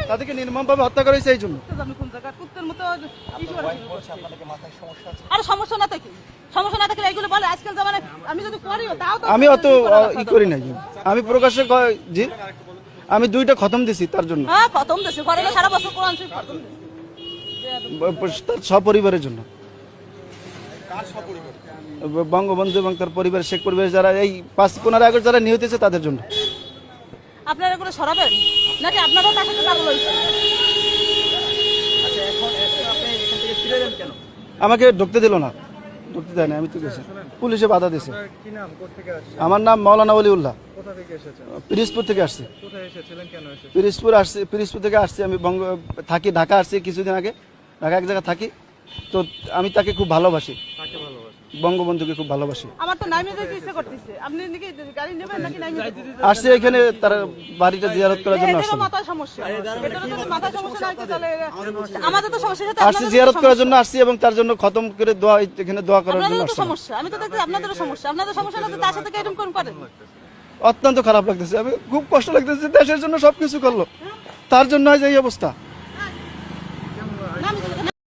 তাদেরকে নির্মমভাবে হত্যা করা হয়েছে এই জন্য। আপনি কোন জায়গা কুত্তের মতো আরে সমস্যা না থাকে, সমস্যা না থাকলে এইগুলো বলে আজকাল জামানায় আমি যদি করিও তাও তো আমি অত ই করি নাই, আমি প্রকাশ্যে জি আমি 2টা খতম দিছি তার জন্য, হ্যাঁ খতম দেশে ঘরে সারা বছর কোরআন শরীফ খতম তার সপরিবারের জন্য। বঙ্গবন্ধু এবং তার পরিবার, শেখ পরিবার যারা এই 5-15 আগস্ট যারা নিহত হয়েছে তাদের জন্য। আপনারা এগুলো সরাবেন নাকি আপনারাও তার সাথে পাগল হয়েছে? আমাকে ঢুকতে দিল না, ঢুকতে দেয় না, আমি তো গেছি, পুলিশে বাধা দিয়েছে। আমার নাম মাওলানা ওলিউল্লাহ, পিরিজপুর থেকে আসছি। পিরিজপুর থেকে আসছি, আমি থাকি ঢাকা আসছি কিছুদিন আগে, ঢাকা এক জায়গায় থাকি। তো আমি তাকে খুব ভালোবাসি, বঙ্গবন্ধুকে খুব ভালোবাসি। আমার তো নাইমে যেতে ইচ্ছে করতেছে, আপনি নাকি গাড়ি নেবেন নাকি নাইমে আসছি এখানে তার বাড়িটা জিয়ারত করার জন্য আসছি। মাথায় সমস্যা, এটারও যদি মাথায় সমস্যা নাই তাহলে আমাদের তো সমস্যা সাথে আসছি জিয়ারত করার জন্য আসছি এবং তার জন্য খতম করে দোয়া, এখানে দোয়া করার জন্য আপনাদের তো আসছি। সমস্যা, আমি তো দেখছি আপনাদেরও সমস্যা, আপনাদের সমস্যা না তো তার সাথে এরকম কোন করেন? অত্যন্ত খারাপ লাগতেছে, আমি খুব কষ্ট লাগতেছে, দেশের জন্য সবকিছু করলো, তার জন্য আজ এই অবস্থা।